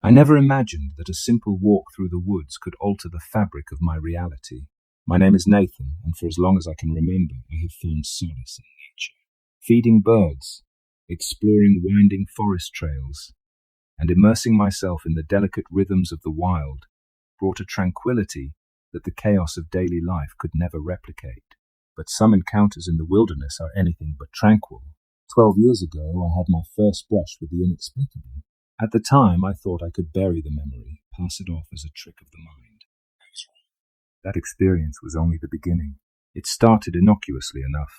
I never imagined that a simple walk through the woods could alter the fabric of my reality. My name is Nathan, and for as long as I can remember, I have found solace in nature. Feeding birds, exploring winding forest trails, and immersing myself in the delicate rhythms of the wild brought a tranquility that the chaos of daily life could never replicate. But some encounters in the wilderness are anything but tranquil. 12 years ago, I had my first brush with the inexplicable. At the time, I thought I could bury the memory, pass it off as a trick of the mind. That experience was only the beginning. It started innocuously enough.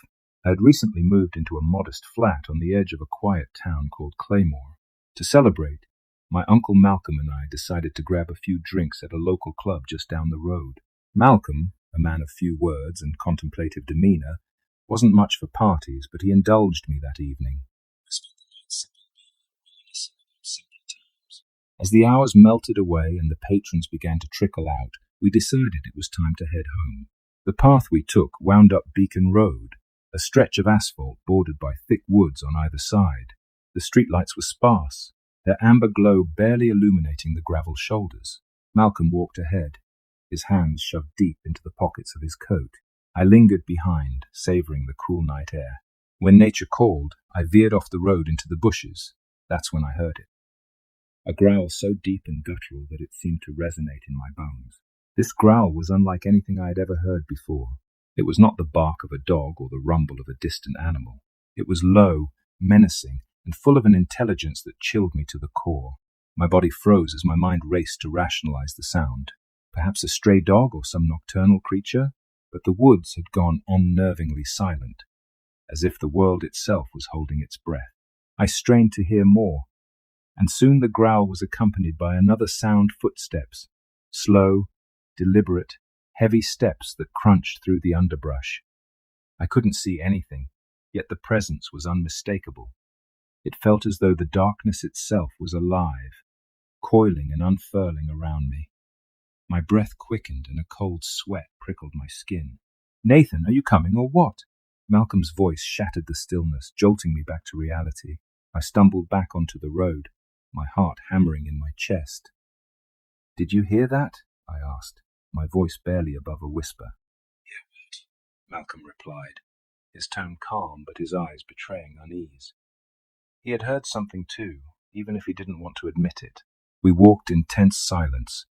I had recently moved into a modest flat on the edge of a quiet town called Claymore. To celebrate, my Uncle Malcolm and I decided to grab a few drinks at a local club just down the road. Malcolm, a man of few words and contemplative demeanor, wasn't much for parties, but he indulged me that evening. I spent the night sipping beer, reminiscing about simpler times. As the hours melted away and the patrons began to trickle out, we decided it was time to head home. The path we took wound up Beacon Road, a stretch of asphalt bordered by thick woods on either side. The streetlights were sparse, their amber glow barely illuminating the gravel shoulders. Malcolm walked ahead, his hands shoved deep into the pockets of his coat. I lingered behind, savoring the cool night air. When nature called, I veered off the road into the bushes. That's when I heard it. A growl so deep and guttural that it seemed to resonate in my bones. This growl was unlike anything I had ever heard before. It was not the bark of a dog or the rumble of a distant animal. It was low, menacing, and full of an intelligence that chilled me to the core. My body froze as my mind raced to rationalize the sound. Perhaps a stray dog or some nocturnal creature? But the woods had gone unnervingly silent, as if the world itself was holding its breath. I strained to hear more, and soon the growl was accompanied by another sound: footsteps, slow, deliberate, heavy steps that crunched through the underbrush. I couldn't see anything, yet the presence was unmistakable. It felt as though the darkness itself was alive, coiling and unfurling around me. My breath quickened and a cold sweat prickled my skin. "Nathan, are you coming or what?" Malcolm's voice shattered the stillness, jolting me back to reality. I stumbled back onto the road, my heart hammering in my chest. "Did you hear that?" I asked, my voice barely above a whisper. "Hear what?" Malcolm replied, his tone calm but his eyes betraying unease. He had heard something too, even if he didn't want to admit it. We walked in tense silence,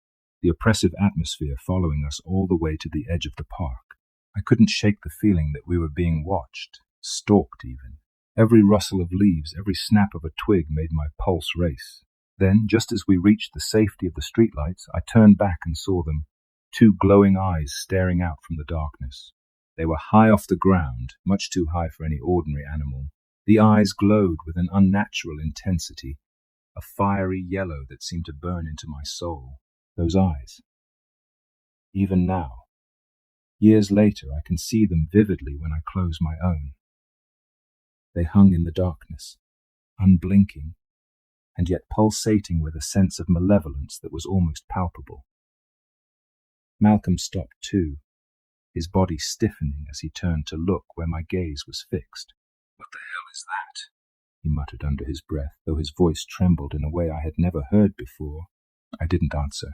the oppressive atmosphere following us all the way to the edge of the park. I couldn't shake the feeling that we were being watched, stalked even. Every rustle of leaves, every snap of a twig made my pulse race. Then, just as we reached the safety of the streetlights, I turned back and saw them, two glowing eyes staring out from the darkness. They were high off the ground, much too high for any ordinary animal. The eyes glowed with an unnatural intensity, a fiery yellow that seemed to burn into my soul. Those eyes. Even now, years later, I can see them vividly when I close my own. They hung in the darkness, unblinking, and yet pulsating with a sense of malevolence that was almost palpable. Malcolm stopped too, his body stiffening as he turned to look where my gaze was fixed. "What the hell is that?" he muttered under his breath, though his voice trembled in a way I had never heard before. I didn't answer.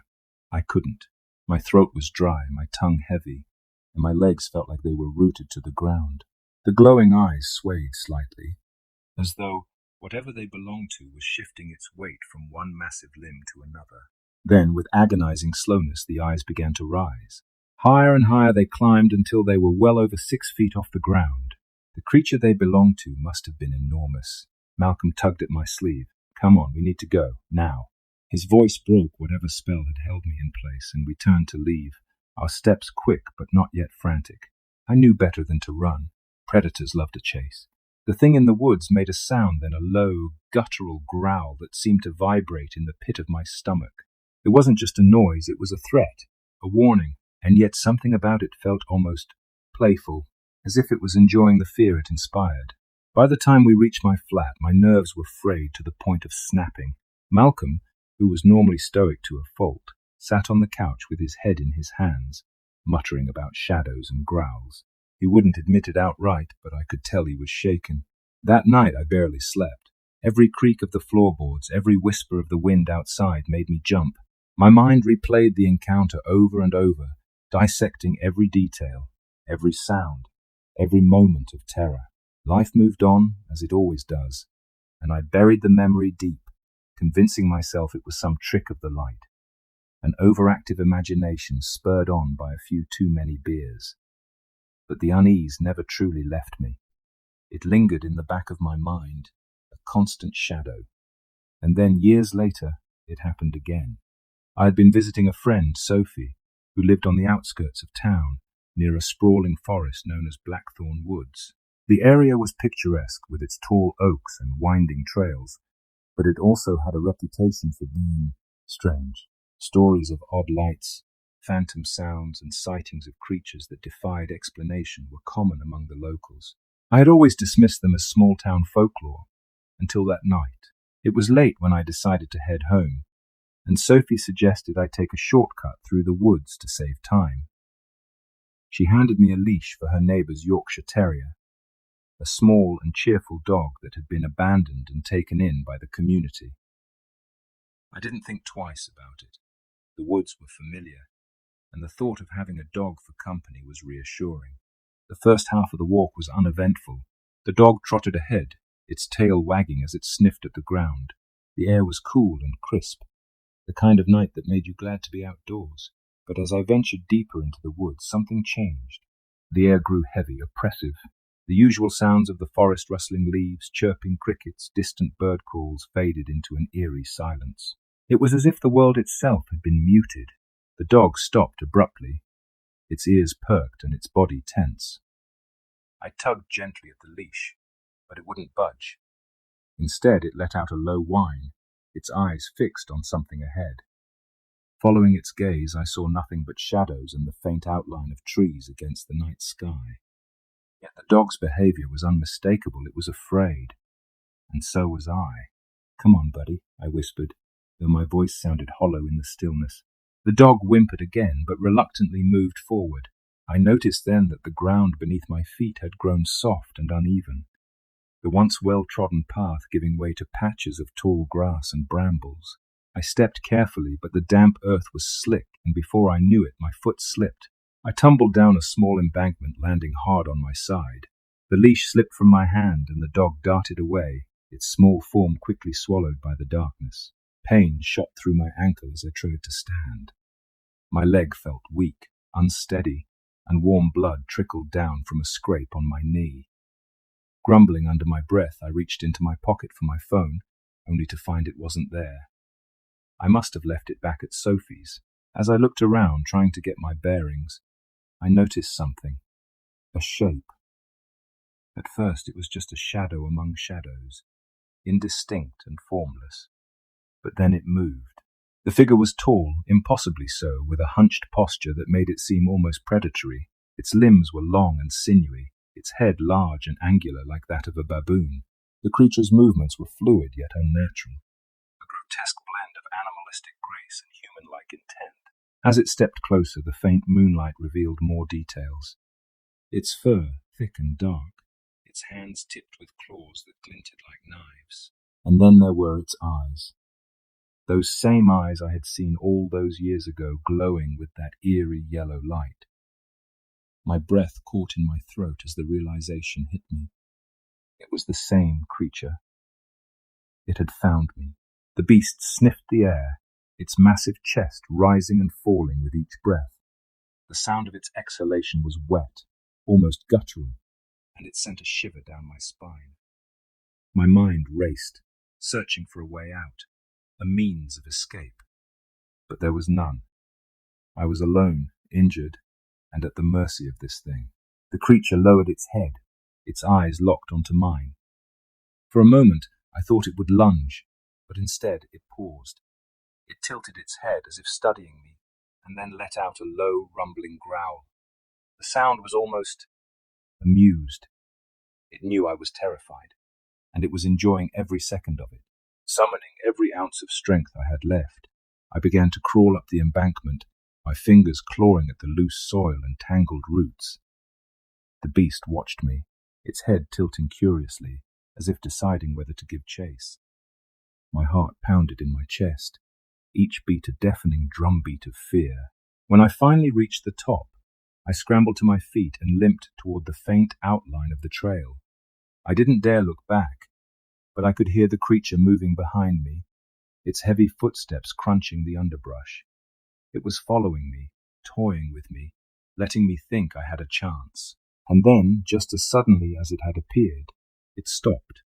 I couldn't. My throat was dry, my tongue heavy, and my legs felt like they were rooted to the ground. The glowing eyes swayed slightly, as though whatever they belonged to was shifting its weight from one massive limb to another. Then, with agonizing slowness, the eyes began to rise. Higher and higher they climbed until they were well over 6 feet off the ground. The creature they belonged to must have been enormous. Malcolm tugged at my sleeve. "Come on, we need to go, now." His voice broke whatever spell had held me in place, and we turned to leave, our steps quick but not yet frantic. I knew better than to run. Predators love to chase. The thing in the woods made a sound, then a low, guttural growl that seemed to vibrate in the pit of my stomach. It wasn't just a noise, it was a threat, a warning, and yet something about it felt almost playful, as if it was enjoying the fear it inspired. By the time we reached my flat, my nerves were frayed to the point of snapping. Malcolm, who was normally stoic to a fault, sat on the couch with his head in his hands, muttering about shadows and growls. He wouldn't admit it outright, but I could tell he was shaken. That night I barely slept. Every creak of the floorboards, every whisper of the wind outside made me jump. My mind replayed the encounter over and over, dissecting every detail, every sound, every moment of terror. Life moved on, as it always does, and I buried the memory deep, convincing myself it was some trick of the light, an overactive imagination spurred on by a few too many beers. But the unease never truly left me. It lingered in the back of my mind, a constant shadow. And then, years later, it happened again. I had been visiting a friend, Sophie, who lived on the outskirts of town, near a sprawling forest known as Blackthorn Woods. The area was picturesque with its tall oaks and winding trails, but it also had a reputation for being strange. Stories of odd lights, phantom sounds, and sightings of creatures that defied explanation were common among the locals. I had always dismissed them as small-town folklore, until that night. It was late when I decided to head home, and Sophie suggested I take a shortcut through the woods to save time. She handed me a leash for her neighbour's Yorkshire Terrier, a small and cheerful dog that had been abandoned and taken in by the community. I didn't think twice about it. The woods were familiar, and the thought of having a dog for company was reassuring. The first half of the walk was uneventful. The dog trotted ahead, its tail wagging as it sniffed at the ground. The air was cool and crisp, the kind of night that made you glad to be outdoors. But as I ventured deeper into the woods, something changed. The air grew heavy, oppressive. The usual sounds of the forest, rustling leaves, chirping crickets, distant bird calls faded into an eerie silence. It was as if the world itself had been muted. The dog stopped abruptly, its ears perked and its body tense. I tugged gently at the leash, but it wouldn't budge. Instead, it let out a low whine, its eyes fixed on something ahead. Following its gaze, I saw nothing but shadows and the faint outline of trees against the night sky. Yet the dog's behavior was unmistakable. It was afraid. And so was I. "Come on, buddy," I whispered, though my voice sounded hollow in the stillness. The dog whimpered again, but reluctantly moved forward. I noticed then that the ground beneath my feet had grown soft and uneven, the once well-trodden path giving way to patches of tall grass and brambles. I stepped carefully, but the damp earth was slick, and before I knew it, my foot slipped. I tumbled down a small embankment, landing hard on my side. The leash slipped from my hand, and the dog darted away, its small form quickly swallowed by the darkness. Pain shot through my ankle as I tried to stand. My leg felt weak, unsteady, and warm blood trickled down from a scrape on my knee. Grumbling under my breath, I reached into my pocket for my phone, only to find it wasn't there. I must have left it back at Sophie's. As I looked around, trying to get my bearings, I noticed something. A shape. At first it was just a shadow among shadows, indistinct and formless. But then it moved. The figure was tall, impossibly so, with a hunched posture that made it seem almost predatory. Its limbs were long and sinewy, its head large and angular like that of a baboon. The creature's movements were fluid yet unnatural, a grotesque blend of animalistic grace and human-like intent. As it stepped closer, the faint moonlight revealed more details. Its fur, thick and dark, its hands tipped with claws that glinted like knives. And then there were its eyes. Those same eyes I had seen all those years ago, glowing with that eerie yellow light. My breath caught in my throat as the realization hit me. It was the same creature. It had found me. The beast sniffed the air, its massive chest rising and falling with each breath. The sound of its exhalation was wet, almost guttural, and it sent a shiver down my spine. My mind raced, searching for a way out, a means of escape. But there was none. I was alone, injured, and at the mercy of this thing. The creature lowered its head, its eyes locked onto mine. For a moment, I thought it would lunge, but instead it paused. It tilted its head as if studying me, and then let out a low, rumbling growl. The sound was almost amused. It knew I was terrified, and it was enjoying every second of it. Summoning every ounce of strength I had left, I began to crawl up the embankment, my fingers clawing at the loose soil and tangled roots. The beast watched me, its head tilting curiously, as if deciding whether to give chase. My heart pounded in my chest, each beat a deafening drumbeat of fear. When I finally reached the top, I scrambled to my feet and limped toward the faint outline of the trail. I didn't dare look back, but I could hear the creature moving behind me, its heavy footsteps crunching the underbrush. It was following me, toying with me, letting me think I had a chance. And then, just as suddenly as it had appeared, it stopped.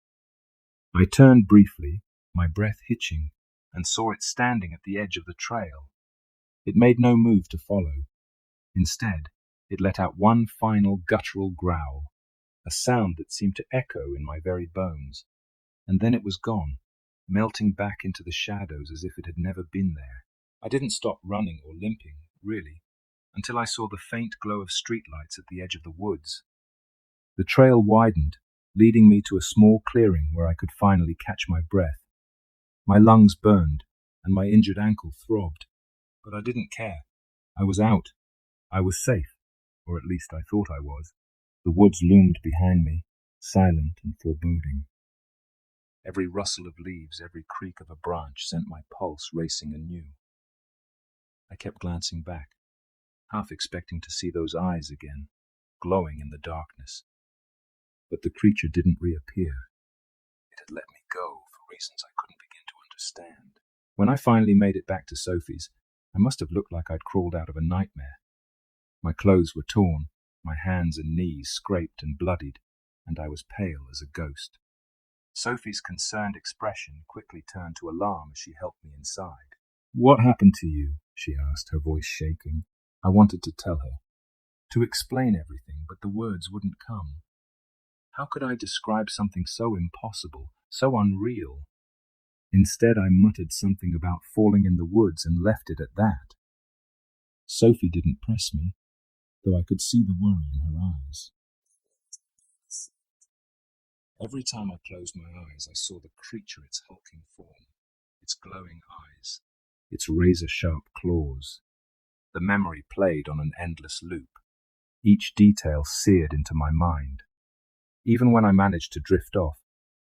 I turned briefly, my breath hitching, and saw it standing at the edge of the trail. It made no move to follow. Instead, it let out one final guttural growl, a sound that seemed to echo in my very bones. And then it was gone, melting back into the shadows as if it had never been there. I didn't stop running or limping, really, until I saw the faint glow of streetlights at the edge of the woods. The trail widened, leading me to a small clearing where I could finally catch my breath. My lungs burned, and my injured ankle throbbed, but I didn't care. I was out. I was safe, or at least I thought I was. The woods loomed behind me, silent and foreboding. Every rustle of leaves, every creak of a branch sent my pulse racing anew. I kept glancing back, half expecting to see those eyes again, glowing in the darkness. But the creature didn't reappear. It had let me go for reasons I couldn't begin to understand. When I finally made it back to Sophie's, I must have looked like I'd crawled out of a nightmare. My clothes were torn, my hands and knees scraped and bloodied, and I was pale as a ghost. Sophie's concerned expression quickly turned to alarm as she helped me inside. "What happened to you?" she asked, her voice shaking. I wanted to tell her, to explain everything, but the words wouldn't come. How could I describe something so impossible, so unreal? Instead, I muttered something about falling in the woods and left it at that. Sophie didn't press me, though I could see the worry in her eyes. Every time I closed my eyes, I saw the creature, its hulking form, its glowing eyes, its razor-sharp claws. The memory played on an endless loop, each detail seared into my mind. Even when I managed to drift off,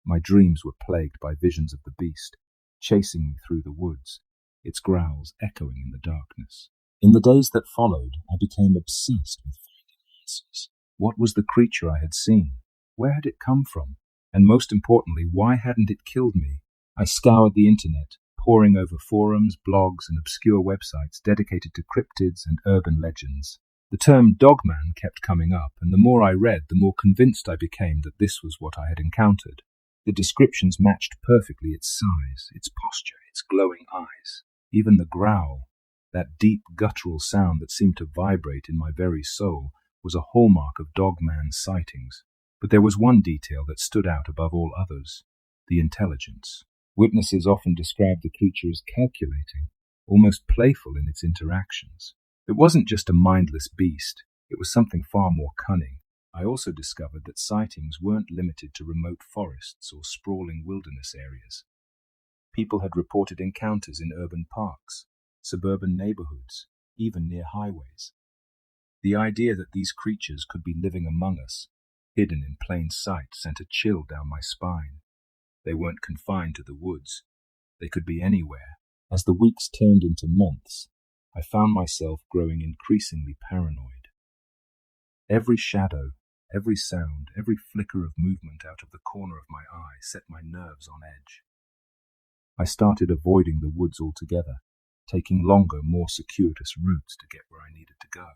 my dreams were plagued by visions of the beast, chasing me through the woods, its growls echoing in the darkness. In the days that followed, I became obsessed with finding answers. What was the creature I had seen? Where had it come from? And most importantly, why hadn't it killed me? I scoured the internet, poring over forums, blogs, and obscure websites dedicated to cryptids and urban legends. The term dogman kept coming up, and the more I read, the more convinced I became that this was what I had encountered. The descriptions matched perfectly its size, its posture, its glowing eyes. Even the growl, that deep guttural sound that seemed to vibrate in my very soul, was a hallmark of dogman sightings. But there was one detail that stood out above all others: the intelligence. Witnesses often described the creature as calculating, almost playful in its interactions. It wasn't just a mindless beast, it was something far more cunning. I also discovered that sightings weren't limited to remote forests or sprawling wilderness areas. People had reported encounters in urban parks, suburban neighborhoods, even near highways. The idea that these creatures could be living among us, hidden in plain sight, sent a chill down my spine. They weren't confined to the woods. They could be anywhere. As the weeks turned into months, I found myself growing increasingly paranoid. Every shadow, every sound, every flicker of movement out of the corner of my eye set my nerves on edge. I started avoiding the woods altogether, taking longer, more circuitous routes to get where I needed to go.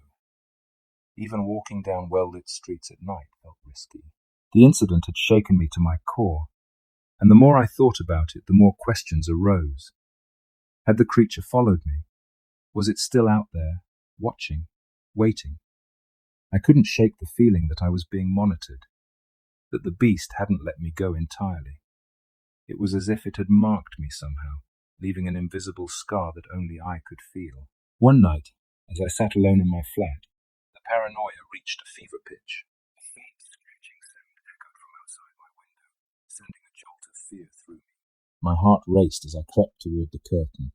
Even walking down well-lit streets at night felt risky. The incident had shaken me to my core, and the more I thought about it, the more questions arose. Had the creature followed me? Was it still out there, watching, waiting? I couldn't shake the feeling that I was being monitored, that the beast hadn't let me go entirely. It was as if it had marked me somehow, leaving an invisible scar that only I could feel. One night, as I sat alone in my flat, the paranoia reached a fever pitch. A faint screeching sound echoed from outside my window, sending a jolt of fear through me. My heart raced as I crept toward the curtain,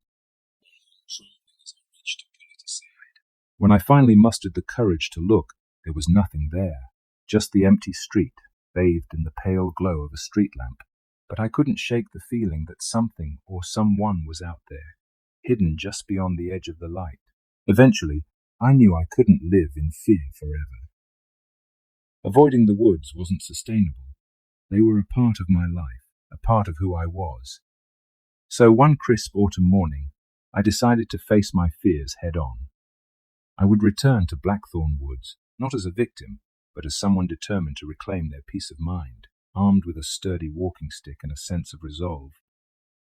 trembling as I reached to pull it aside. When I finally mustered the courage to look, there was nothing there, just the empty street, bathed in the pale glow of a street lamp, but I couldn't shake the feeling that something or someone was out there, hidden just beyond the edge of the light. Eventually, I knew I couldn't live in fear forever. Avoiding the woods wasn't sustainable. They were a part of my life, a part of who I was. So one crisp autumn morning, I decided to face my fears head-on. I would return to Blackthorn Woods, not as a victim, but as someone determined to reclaim their peace of mind. Armed with a sturdy walking stick and a sense of resolve,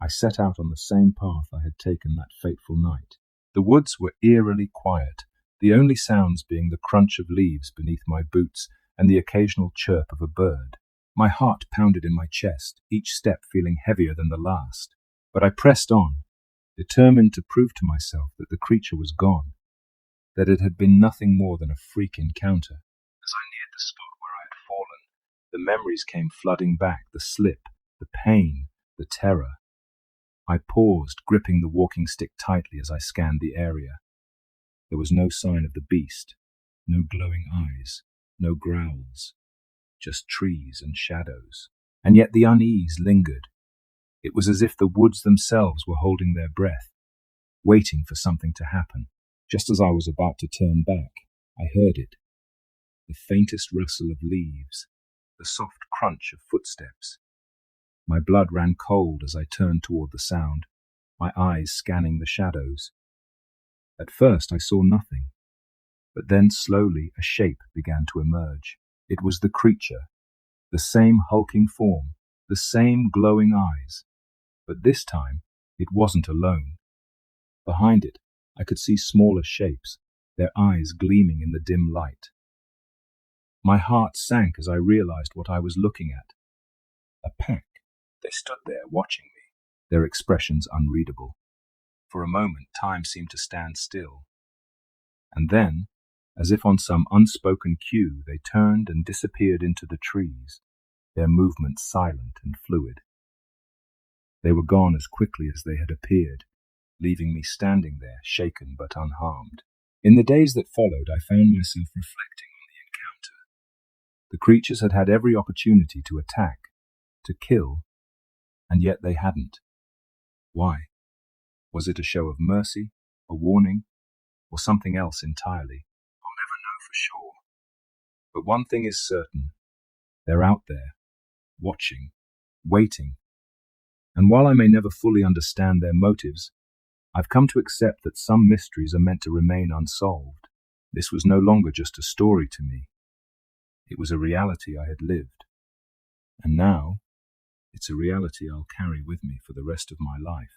I set out on the same path I had taken that fateful night. The woods were eerily quiet, the only sounds being the crunch of leaves beneath my boots and the occasional chirp of a bird. My heart pounded in my chest, each step feeling heavier than the last. But I pressed on, determined to prove to myself that the creature was gone, that it had been nothing more than a freak encounter. As I neared the spot where I had fallen, the memories came flooding back, the slip, the pain, the terror. I paused, gripping the walking stick tightly as I scanned the area. There was no sign of the beast, no glowing eyes, no growls, just trees and shadows. And yet the unease lingered. It was as if the woods themselves were holding their breath, waiting for something to happen. Just as I was about to turn back, I heard it. The faintest rustle of leaves, the soft crunch of footsteps. My blood ran cold as I turned toward the sound, my eyes scanning the shadows. At first I saw nothing, but then slowly a shape began to emerge. It was the creature, the same hulking form, the same glowing eyes. But this time it wasn't alone. Behind it, I could see smaller shapes, their eyes gleaming in the dim light. My heart sank as I realized what I was looking at. A pack. They stood there watching me, their expressions unreadable. For a moment, time seemed to stand still. And then, as if on some unspoken cue, they turned and disappeared into the trees, their movements silent and fluid. They were gone as quickly as they had appeared, leaving me standing there, shaken but unharmed. In the days that followed, I found myself reflecting on the encounter. The creatures had had every opportunity to attack, to kill, and yet they hadn't. Why? Was it a show of mercy, a warning, or something else entirely? I'll never know for sure. But one thing is certain. They're out there, watching, waiting. And while I may never fully understand their motives, I've come to accept that some mysteries are meant to remain unsolved. This was no longer just a story to me. It was a reality I had lived. And now, it's a reality I'll carry with me for the rest of my life.